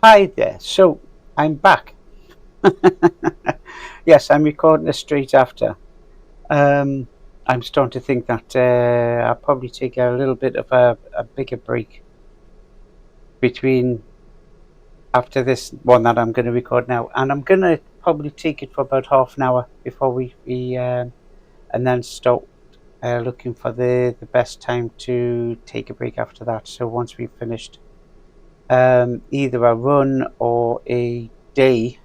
Hi there. So I'm back. Yes, I'm recording this straight after. Um, I'm starting to think that I'll probably take a little bit of a bigger break between after this one that I'm going to record now, and I'm going to probably take it for about half an hour before we and then start looking for the best time to take a break after that. So once we've finished either a run or a day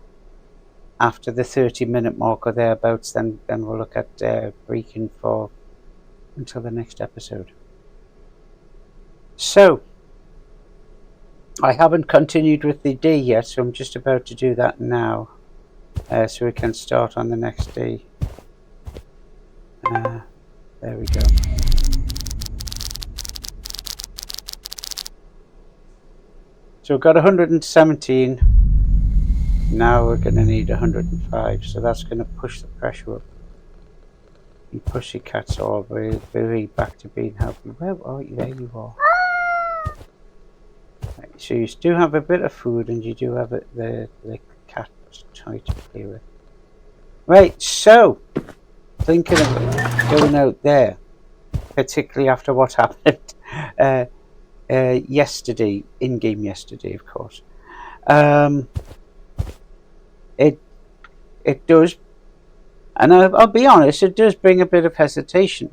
after the 30-minute mark or thereabouts, then we'll look at breaking for until the next episode. So I haven't continued with the day yet, so I'm just about to do that now, so we can start on the next day. There we go. So we've got 117. Now we're going to need 105, so that's going to push the pressure up. You pussycats all very back to being healthy. Where are you? There you are. Right, so you do have a bit of food, and you do have the cat trying to play with. Right, so thinking of going out there, particularly after what happened yesterday, in-game yesterday, of course. It does, and I'll be honest, it does bring a bit of hesitation.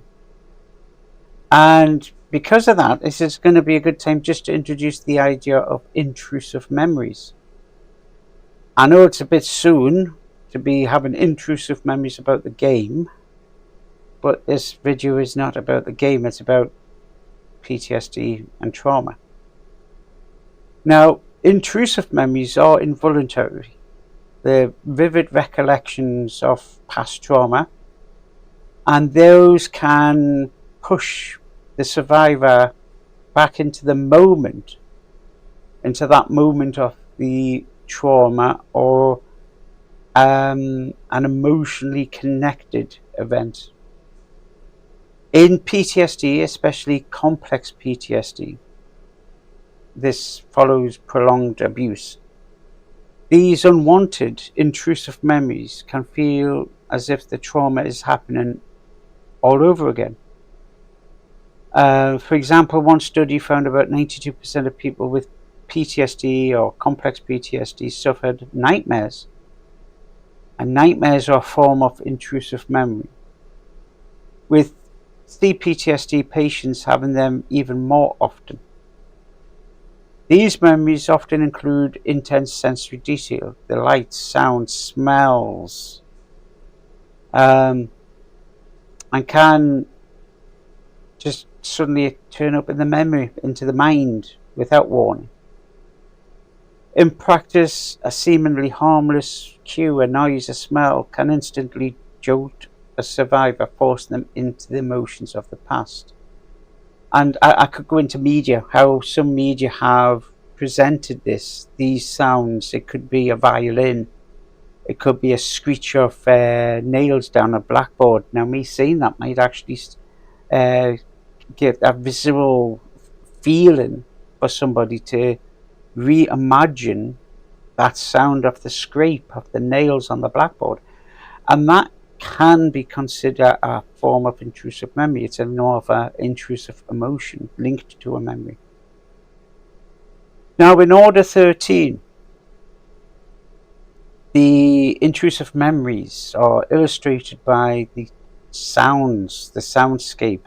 And because of that, this is going to be a good time just to introduce the idea of intrusive memories. I know it's a bit soon to be having intrusive memories about the game, but this video is not about the game, it's about PTSD and trauma. Now, intrusive memories are involuntary. They're vivid recollections of past trauma, and those can push the survivor back into the moment, into that moment of the trauma or an emotionally connected event. In PTSD, especially complex PTSD, this follows prolonged abuse. These unwanted, intrusive memories can feel as if the trauma is happening all over again. For example, one study found about 92% of people with PTSD or complex PTSD suffered nightmares. And nightmares are a form of intrusive memory, with CPTSD patients having them even more often. These memories often include intense sensory detail, the lights, sounds, smells, and can just suddenly turn up in the memory, into the mind, without warning. In practice, a seemingly harmless cue, a noise, a smell, can instantly jolt a survivor, forcing them into the emotions of the past. And I could go into media, how some media have presented these sounds. It could be a violin, it could be a screech of nails down a blackboard. Now, me saying that might actually give a visual feeling for somebody to reimagine that sound of the scrape of the nails on the blackboard. And that can be considered a form of intrusive memory. It's more of an intrusive emotion linked to a memory. Now, in Order 13, the intrusive memories are illustrated by the sounds, the soundscape.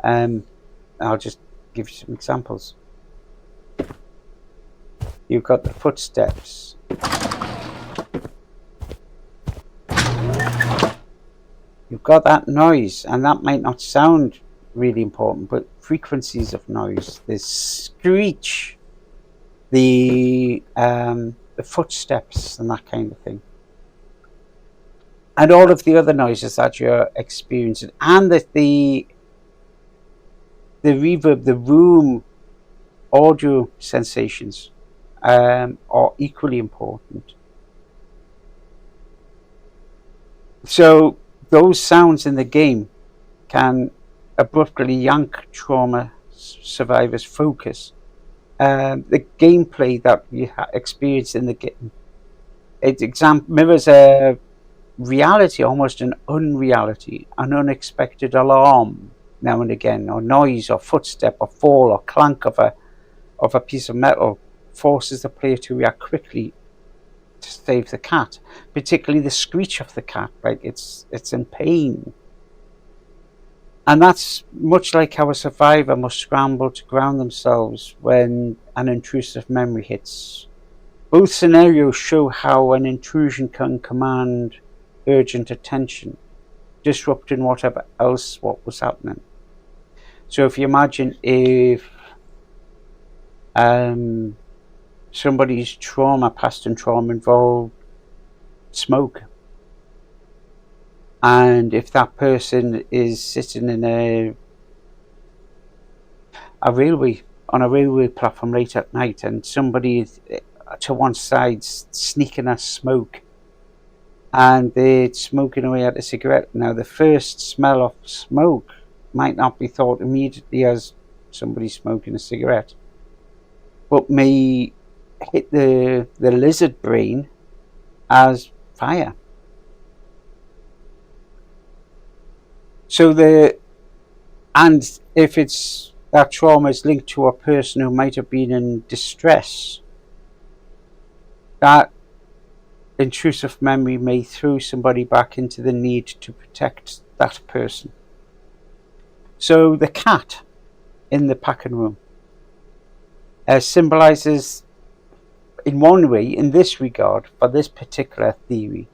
I'll just give you some examples. You've got the footsteps. You've got that noise, and that might not sound really important, but frequencies of noise, the screech, the footsteps, and that kind of thing, and all of the other noises that you're experiencing, and the reverb, the room audio sensations are equally important. So those sounds in the game can abruptly yank trauma survivors' focus the gameplay that you experience in the game, it mirrors a reality, almost an unreality, an unexpected alarm now and again, or noise, or footstep, or fall, or clank of a piece of metal forces the player to react quickly to save the cat. Particularly the screech of the cat, like it's in pain. And that's much like how a survivor must scramble to ground themselves when an intrusive memory hits. Both scenarios show how an intrusion can command urgent attention, disrupting whatever else what was happening. So if you imagine if somebody's trauma, past and trauma, involved smoke, and if that person is sitting in a railway, on a railway platform late at night, and somebody is to one side sneaking a smoke, and they're smoking away at a cigarette. Now the first smell of smoke might not be thought immediately as somebody smoking a cigarette, but may hit the lizard brain as fire. So and if it's that trauma is linked to a person who might have been in distress, that intrusive memory may throw somebody back into the need to protect that person. So the cat in the packing room symbolizes, in one way, in this regard, for this particular theory,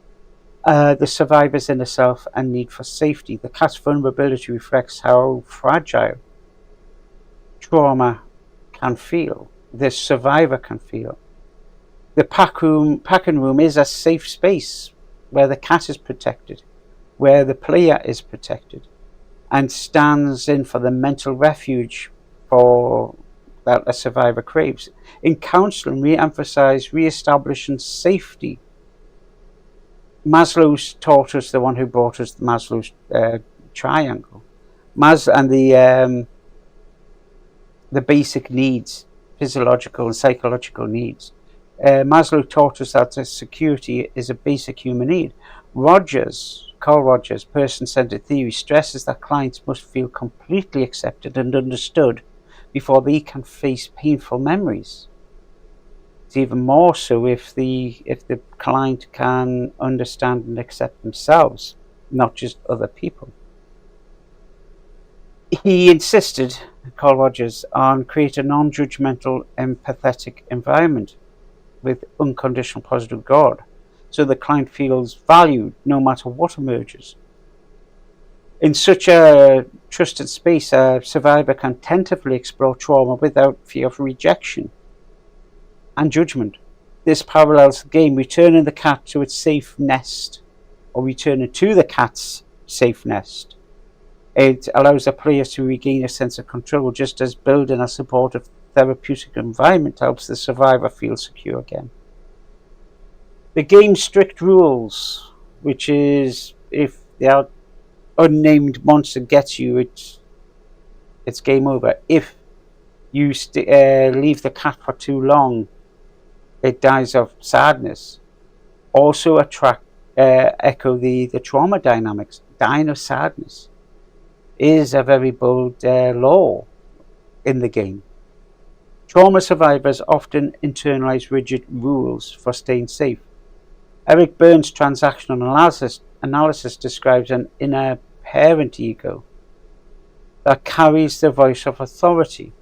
the survivor's inner self and need for safety. The cat's vulnerability reflects how fragile trauma can feel, the survivor can feel. The packing room is a safe space where the cat is protected, where the player is protected, and stands in for the mental refuge for that a survivor craves. In counselling, we emphasise re-establishing safety. Maslow's taught us, the one who brought us Maslow's triangle, and the basic needs, physiological and psychological needs. Maslow taught us that security is a basic human need. Carl Rogers, person-centered theory, stresses that clients must feel completely accepted and understood before they can face painful memories. It's even more so if the client can understand and accept themselves, not just other people. He insisted, Carl Rogers, on create a non-judgmental, empathetic environment with unconditional positive regard, so the client feels valued no matter what emerges. In such a trusted space, a survivor can tentatively explore trauma without fear of rejection and judgment. This parallels the game, returning the cat to its safe nest, or returning to the cat's safe nest. It allows the player to regain a sense of control, just as building a supportive therapeutic environment helps the survivor feel secure again. The game's strict rules, which is if the unnamed monster gets you, it's game over. If you leave the cat for too long, it dies of sadness. Also echo the trauma dynamics. Dying of sadness is a very bold law in the game. Trauma survivors often internalize rigid rules for staying safe. Eric Berne's transactional analysis describes an inner parent ego that carries the voice of authority.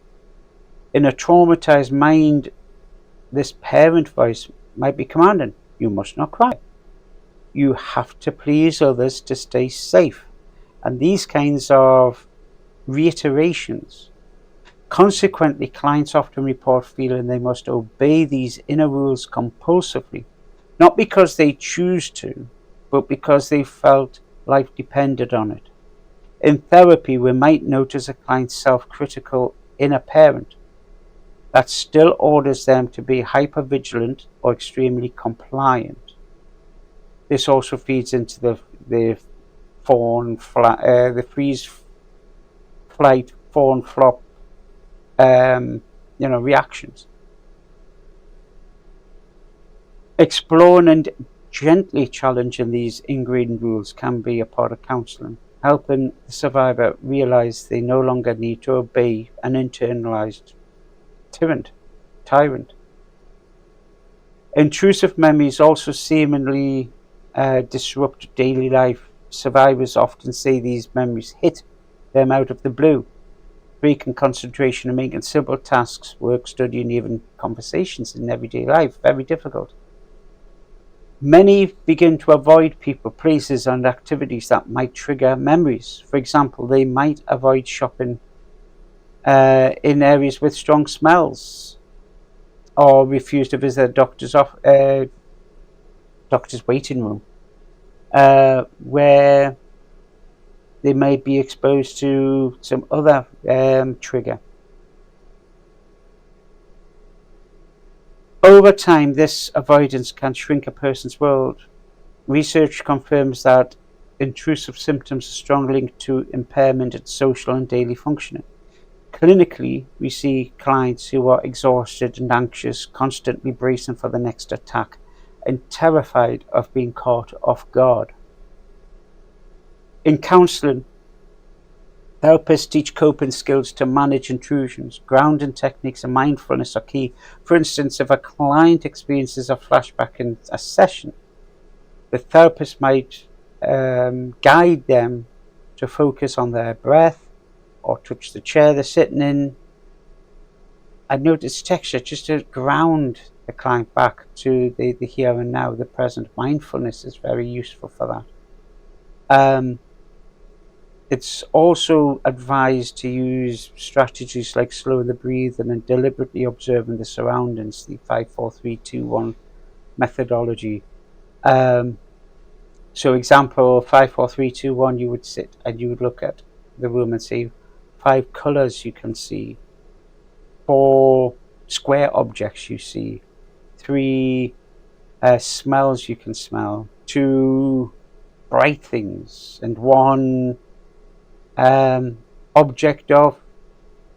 In a traumatized mind, this parent voice might be commanding, you must not cry. You have to please others to stay safe. And these kinds of reiterations. Consequently, clients often report feeling they must obey these inner rules compulsively, not because they choose to, but because they felt life depended on it. In therapy, we might notice a client's self-critical inner parent that still orders them to be hypervigilant or extremely compliant. This also feeds into the freeze, flight, fawn, flop reactions. Exploring and gently challenging these ingrained rules can be a part of counselling, helping the survivor realize they no longer need to obey an internalized tyrant. Intrusive memories also seemingly disrupt daily life. Survivors often say these memories hit them out of the blue, breaking concentration and making simple tasks, work, studying, even conversations in everyday life very difficult. Many begin to avoid people, places, and activities that might trigger memories. For example, they might avoid shopping in areas with strong smells, or refuse to visit a doctor's waiting room, where they may be exposed to some other trigger. Over time, this avoidance can shrink a person's world. Research confirms that intrusive symptoms are strongly linked to impairment in social and daily functioning. Clinically, we see clients who are exhausted and anxious, constantly bracing for the next attack, and terrified of being caught off guard. In counselling, therapists teach coping skills to manage intrusions. Grounding techniques and mindfulness are key. For instance, if a client experiences a flashback in a session, the therapist might guide them to focus on their breath or touch the chair they're sitting in. I notice texture just to ground the client back to the here and now, the present. Mindfulness is very useful for that. It's also advised to use strategies like slowing the breathing and deliberately observing the surroundings, the 5-4-3-2-1 methodology. So example 5-4-3-2-1, you would sit and you would look at the room and see 5 colors you can see, 4 square objects you see, 3 smells you can smell, 2 bright things, and 1 object of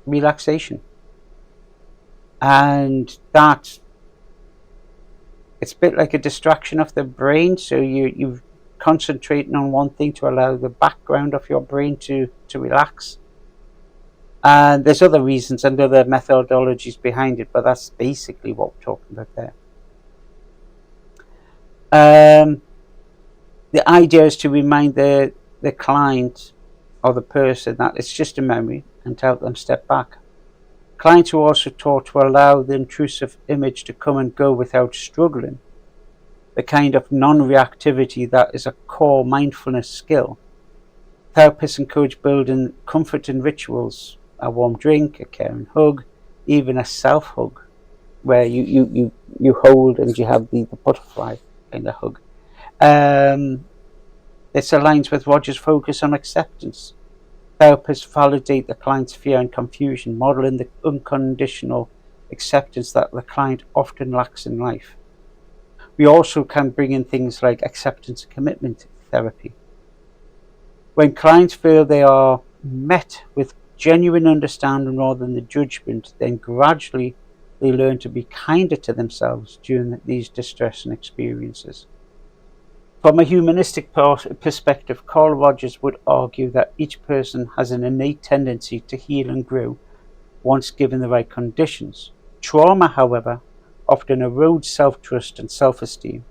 relaxation. And that, it's a bit like a distraction of the brain, so you're concentrating on one thing to allow the background of your brain to relax. And there's other reasons and other methodologies behind it, but that's basically what we're talking about there. The idea is to remind the client or the person that it's just a memory and to help them step back. Clients are also taught to allow the intrusive image to come and go without struggling, the kind of non-reactivity that is a core mindfulness skill. Therapists encourage building comforting rituals, a warm drink, a caring hug, even a self-hug, where you hold and you have the butterfly kind of hug. This aligns with Rogers' focus on acceptance. Therapists validate the client's fear and confusion, modeling the unconditional acceptance that the client often lacks in life. We also can bring in things like acceptance and commitment therapy. When clients feel they are met with genuine understanding rather than the judgment, then gradually they learn to be kinder to themselves during these distressing experiences. From a humanistic perspective, Carl Rogers would argue that each person has an innate tendency to heal and grow once given the right conditions. Trauma, however, often erodes self-trust and self-esteem.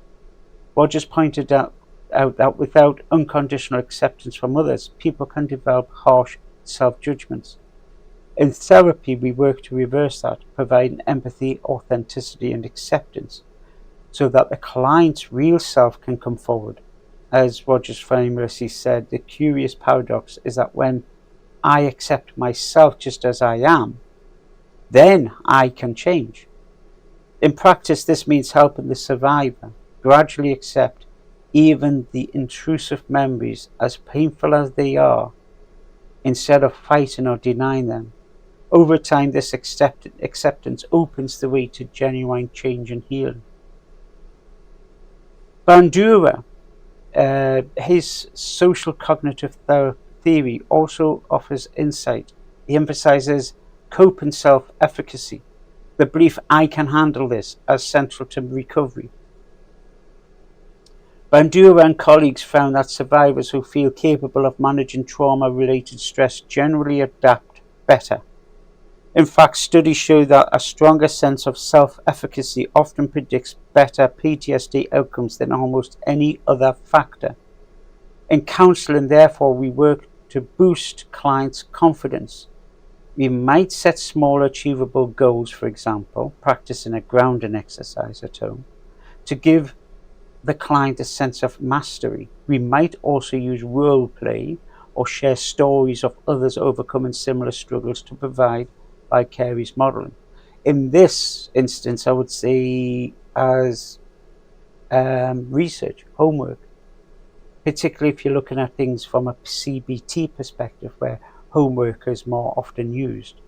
Rogers pointed out that without unconditional acceptance from others, people can develop harsh self-judgments. In therapy, we work to reverse that, providing empathy, authenticity, and acceptance, so that the client's real self can come forward. As Rogers famously said, the curious paradox is that when I accept myself just as I am, then I can change. In practice, this means helping the survivor gradually accept even the intrusive memories, as painful as they are, instead of fighting or denying them. Over time, this acceptance opens the way to genuine change and healing. Bandura, his social cognitive theory, also offers insight. He emphasizes cope and self-efficacy. the belief I can handle this as central to recovery. Bandura and colleagues found that survivors who feel capable of managing trauma-related stress generally adapt better. In fact, studies show that a stronger sense of self-efficacy often predicts better PTSD outcomes than almost any other factor. In counseling, therefore, we work to boost clients' confidence. We might set small achievable goals, for example, practicing a grounding exercise at home, to give the client a sense of mastery. We might also use role play or share stories of others overcoming similar struggles to provide vicarious modeling. In this instance, I would say as research, homework, particularly if you're looking at things from a CBT perspective where homework is more often used.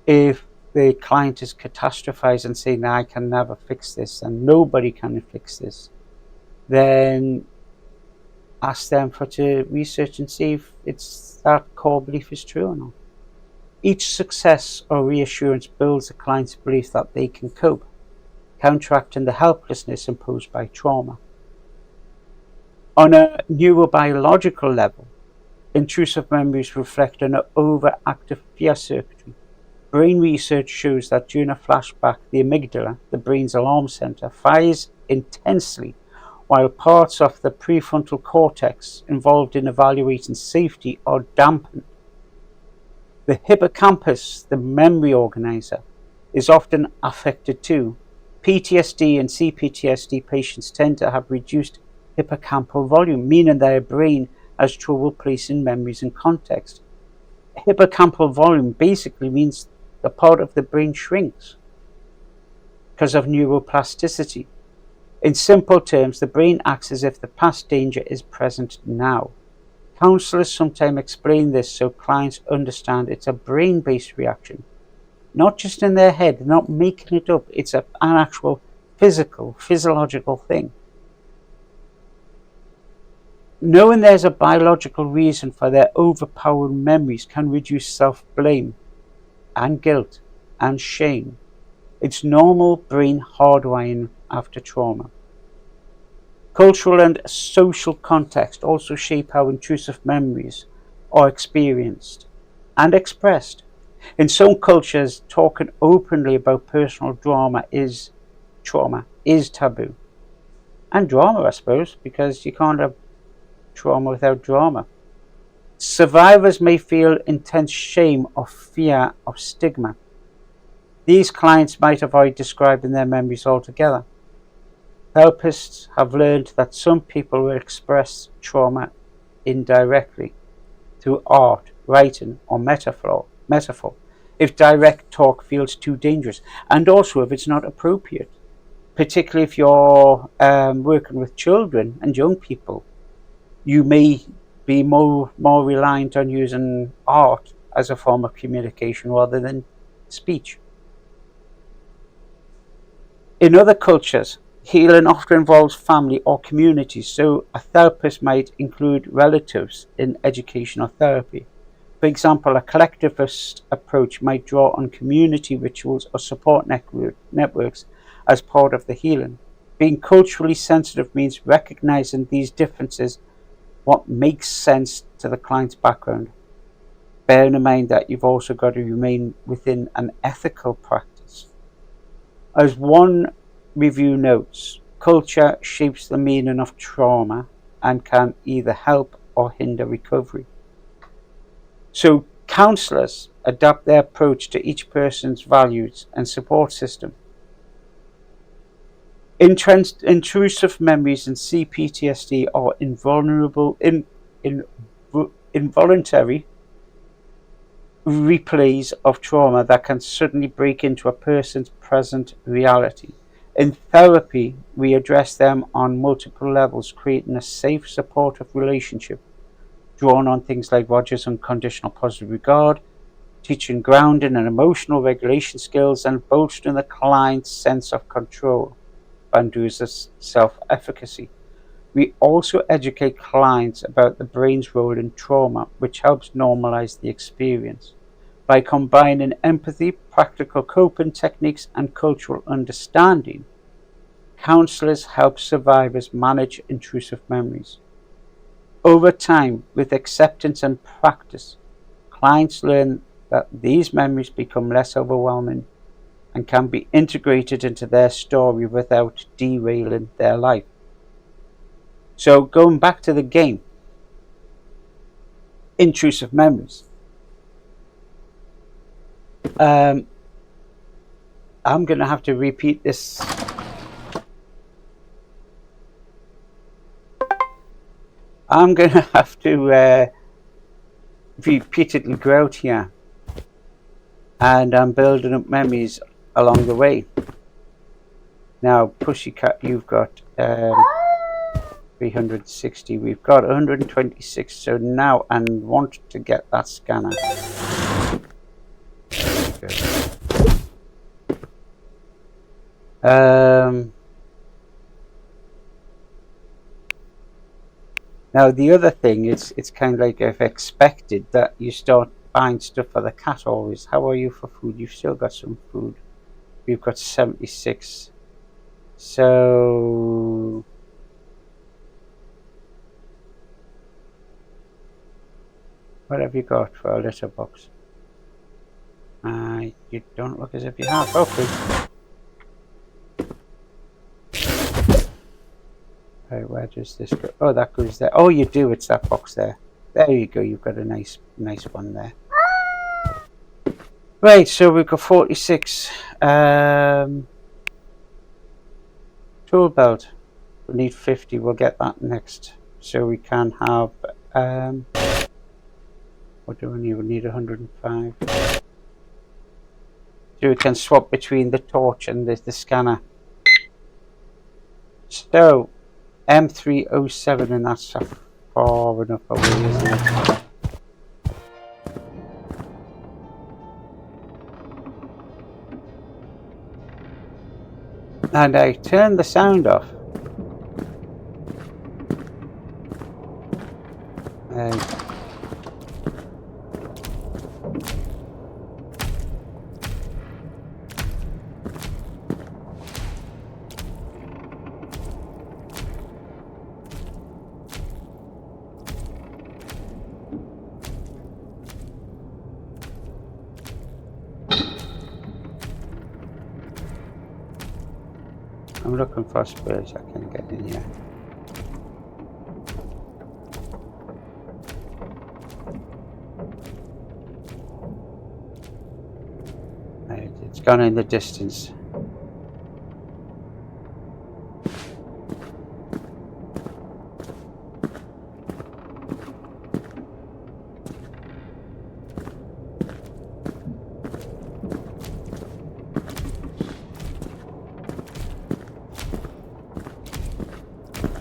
If the client is catastrophizing and saying, I can never fix this and nobody can fix this, then ask them to research and see if that core belief is true or not. Each success or reassurance builds the client's belief that they can cope, counteracting the helplessness imposed by trauma. On a neurobiological level, intrusive memories reflect an overactive fear circuitry. Brain research shows that during a flashback, the amygdala, the brain's alarm center, fires intensely, while parts of the prefrontal cortex involved in evaluating safety are dampened. The hippocampus, the memory organizer, is often affected too. PTSD and CPTSD patients tend to have reduced hippocampal volume, meaning their brain has trouble placing memories in context. Hippocampal volume basically means the part of the brain shrinks because of neuroplasticity. In simple terms, the brain acts as if the past danger is present now. Counselors sometimes explain this so clients understand it's a brain-based reaction, not just in their head, they're not making it up, it's an actual physiological thing. Knowing there's a biological reason for their overpowering memories can reduce self-blame and guilt and shame. It's normal brain hardwiring after trauma. Cultural and social context also shape how intrusive memories are experienced and expressed. In some cultures, talking openly about personal trauma is taboo. And drama, I suppose, because you can't have trauma without drama. Survivors may feel intense shame or fear of stigma. These clients might avoid describing their memories altogether. Therapists have learned that some people will express trauma indirectly through art, writing, or metaphor, if direct talk feels too dangerous, and also if it's not appropriate, particularly if you're working with children and young people. You may be more reliant on using art as a form of communication rather than speech. In other cultures, healing often involves family or community, so a therapist might include relatives in education or therapy. For example, a collectivist approach might draw on community rituals or support networks as part of the healing. Being culturally sensitive means recognizing these differences, what makes sense to the client's background, bearing in mind that you've also got to remain within an ethical practice. As one review notes, culture shapes the meaning of trauma and can either help or hinder recovery. So counselors adapt their approach to each person's values and support system. Intrusive memories and CPTSD are involuntary replays of trauma that can suddenly break into a person's present reality. In therapy, we address them on multiple levels, creating a safe, supportive relationship, drawn on things like Rogers' unconditional positive regard, teaching grounding and emotional regulation skills, and bolstering the client's sense of control, Bandura's self-efficacy. We also educate clients about the brain's role in trauma, which helps normalize the experience. By combining empathy, practical coping techniques, and cultural understanding, counselors help survivors manage intrusive memories. Over time, with acceptance and practice, clients learn that these memories become less overwhelming and can be integrated into their story without derailing their life. So going back to the game, intrusive memories. I'm going to have to repeat this. I'm going to have to repeatedly go out here. And I'm building up memories along the way. Now, Pussycat, you've got 360. We've got 126. So now I want to get that scanner. Now the other thing is, it's kind of like I've expected that you start buying stuff for the cat always. How are you for food? You've still got some food. We've got 76. So what have you got for a litter box? You don't look as if you have. Okay. Right, where does this go? Oh, that goes there. Oh, you do. It's that box there. There you go. You've got a nice one there. Right, so we've got 46. Tool belt. We need 50. We'll get that next. So we can have. What do we need? We need 105. So we can swap between the torch and the scanner. So M307, and that's far enough away, isn't it? And I turned the sound off. I'm looking for space I can get in here. Right, it's gone in the distance.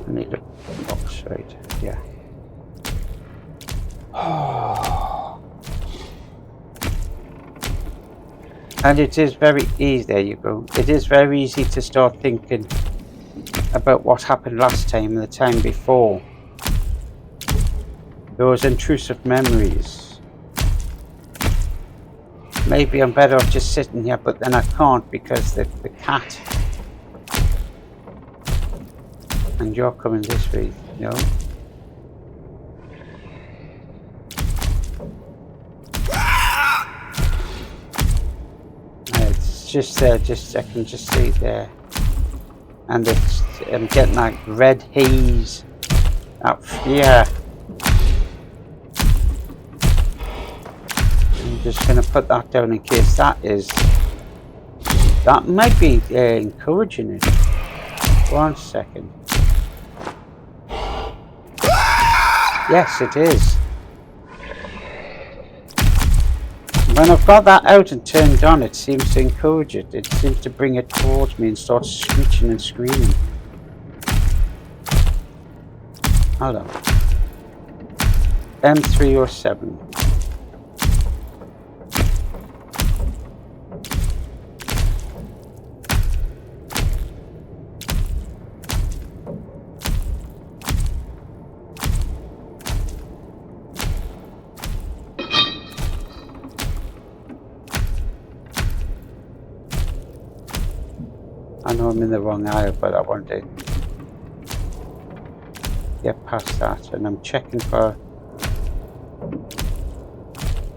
I need a box, right? Yeah. And it is very easy. There you go. It is very easy to start thinking about what happened last time and the time before. Those intrusive memories. Maybe I'm better off just sitting here, but then I can't because the cat. And you're coming this way, no? It's just there, I can just see it there. And it's, I'm getting that red haze up here. I'm just going to put that down in case that might be encouraging it. 1 second. Yes, it is. When I've got that out and turned on, it seems to encourage it. It seems to bring it towards me and start screeching and screaming. Hold on. M307. I know I'm in the wrong aisle, but I want to get past that, and I'm checking for...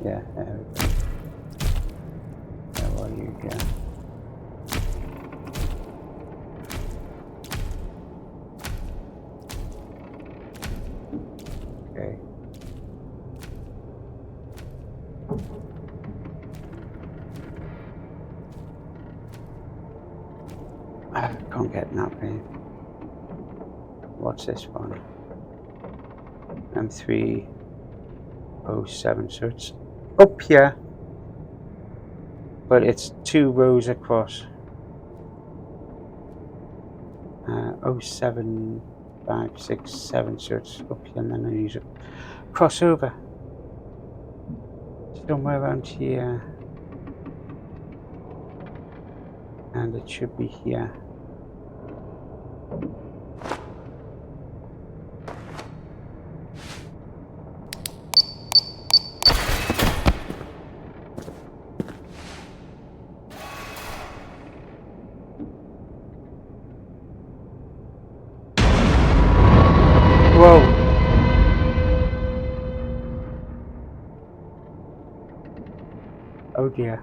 Yeah, there we go. Where are you here? Okay. I can't get that way. What's this one? M307, so it's up here, but it's 2 rows across. 07567, so it's up here, and then I use it crossover somewhere around here, and it should be here. Whoa! Oh dear.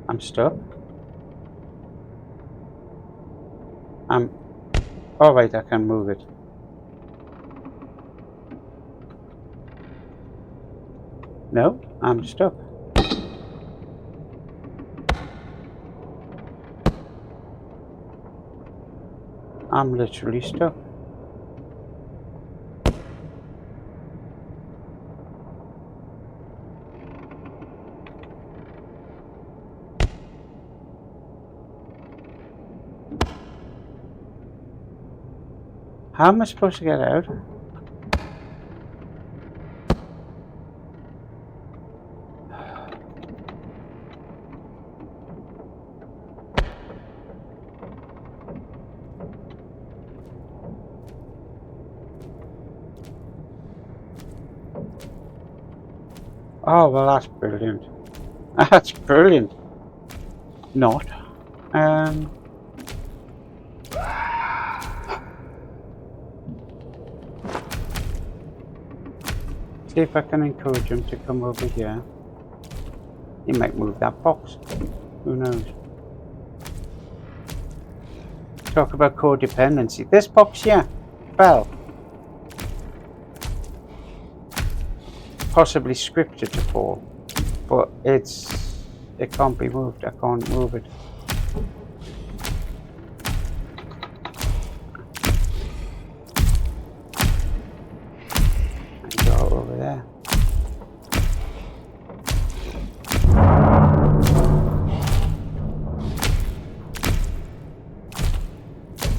I'm stuck. Oh right, I can move it. No, I'm stuck. I'm literally stuck. How am I supposed to get out? Oh, well, that's brilliant. That's brilliant. Not. See if I can encourage him to come over here. He might move that box. Who knows? Talk about codependency. This box here fell. Possibly scripted to fall, but it can't be moved. I can't move it. And go over there.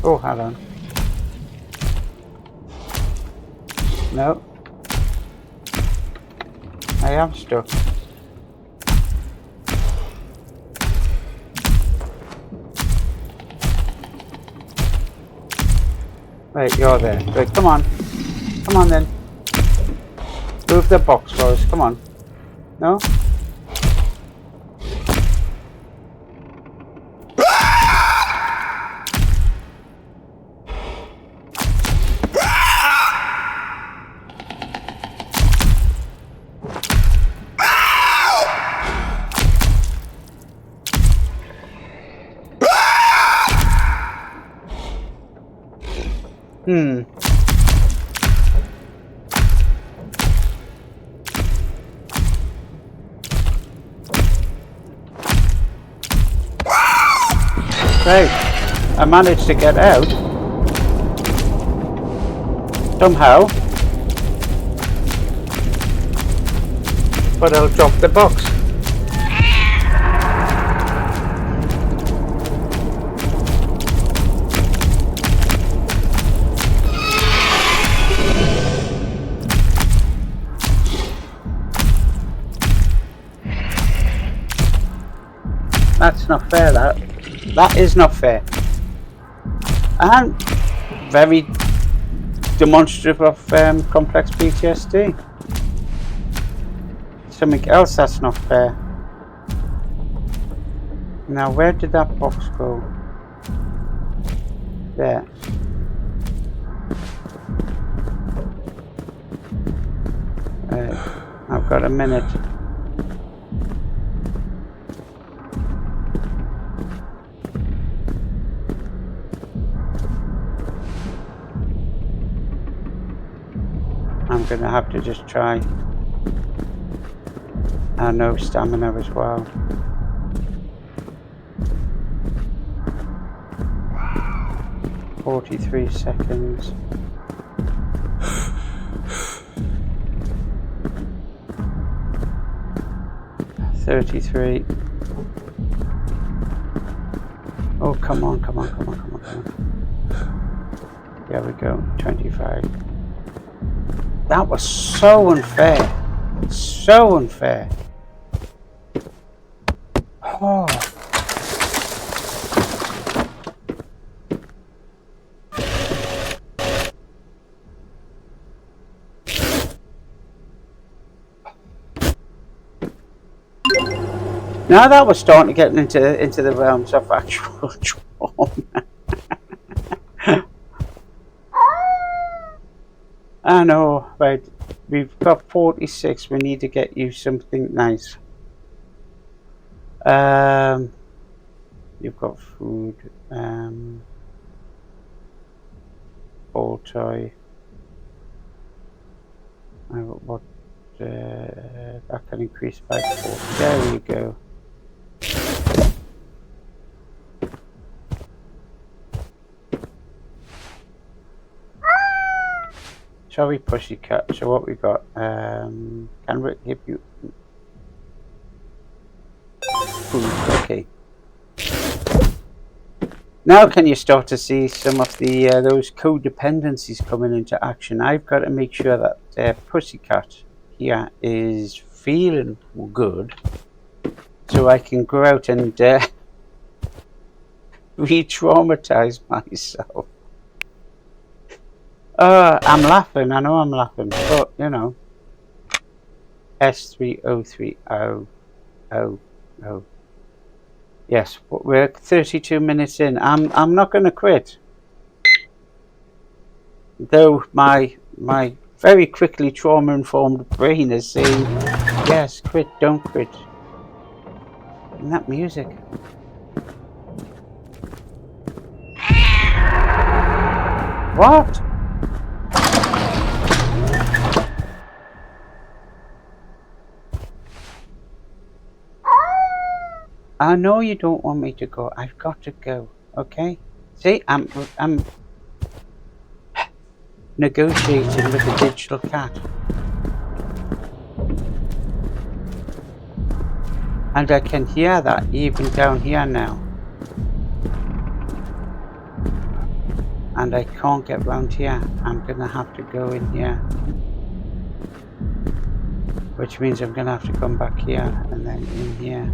Oh, hold on. No. I am stuck. Right, you're there. Right, come on. Come on then. Move the box for us. Come on. No? Right, I managed to get out somehow, but I'll drop the box. That's not fair, that is not fair. And very demonstrative of complex PTSD. Something else that's not fair. Now, where did that box go? There. I've got a minute. I'm gonna have to just try. I know stamina as well. "43 seconds. "33. Oh, come on. There we go. 25. That was so unfair. So unfair. Oh. Now that we're starting to get into the realms of actual trauma. I know, right? We've got 46. We need to get you something nice. You've got food. Ball toy. What? That can increase by 4. There you go. Sorry, pussycat. So what we got? Can we give you food? Okay. Now can you start to see some of the those codependencies coming into action? I've got to make sure that pussycat here is feeling good, so I can go out and re-traumatize myself. I'm laughing. I know I'm laughing, but you know. S3030. Yes, but we're 32 minutes in. I'm not going to quit. Though my very quickly trauma-informed brain is saying, yes, quit, don't quit. And that music. What? I know you don't want me to go. I've got to go. Okay? See, I'm negotiating with the digital cat. And I can hear that even down here now. And I can't get round here. I'm gonna have to go in here. Which means I'm gonna have to come back here and then in here.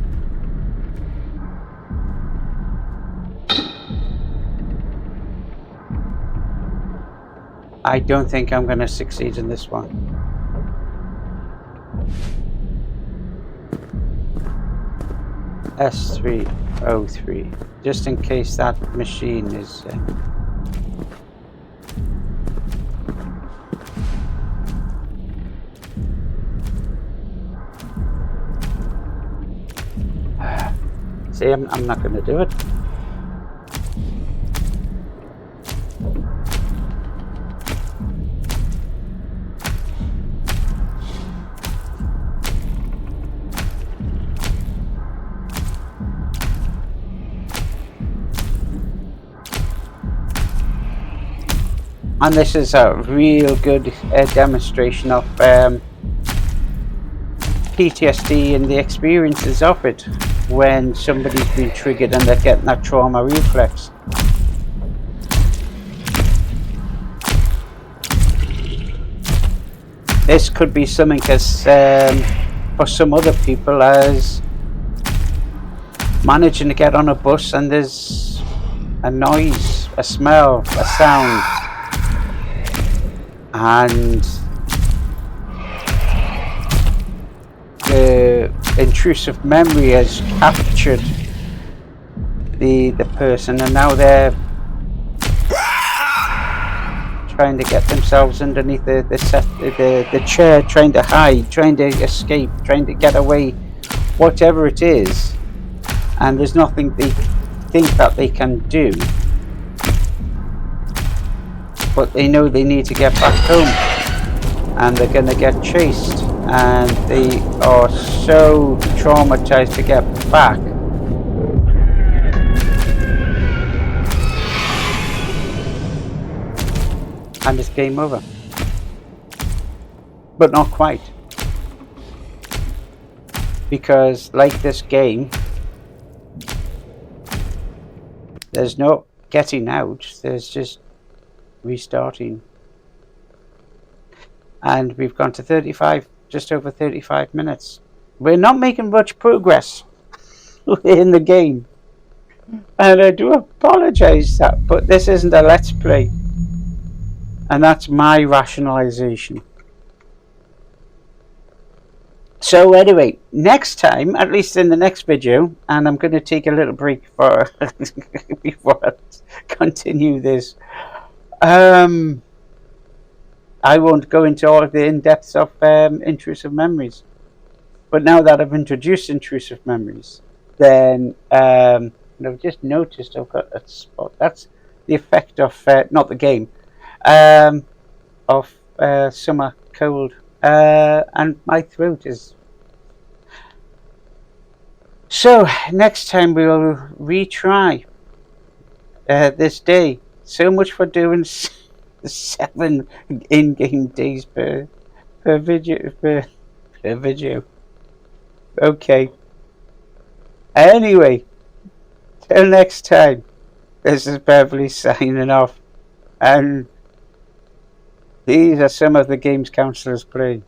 I don't think I'm going to succeed in this one. S303, just in case that machine is... See, I'm not going to do it. And this is a real good demonstration of PTSD and the experiences of it when somebody's been triggered and they're getting that trauma reflex. This could be something as, for some other people, as managing to get on a bus and there's a noise, a smell, a sound. and the intrusive memory has captured the person, and now they're trying to get themselves underneath the chair, trying to hide, trying to escape, trying to get away, whatever it is, and there's nothing they think that they can do, but they know they need to get back home, and they're going to get chased, and they are so traumatized to get back. And it's game over. But not quite. Because like this game, there's no getting out, there's just restarting. And we've gone to 35, just over 35 minutes. We're not making much progress in the game. And I do apologize that, but this isn't a let's play. And that's my rationalization. So anyway, next time, at least in the next video, and I'm going to take a little break for before I continue this. I won't go into all of the in-depths of intrusive memories. But now that I've introduced intrusive memories, then I've just noticed I've got that spot. That's the effect of, not the game, of summer cold. And my throat is... So, next time we will retry this day. So much for doing 7 in-game days per video. Okay. Anyway, till next time, this is Beverly signing off, and these are some of the games counselors playing.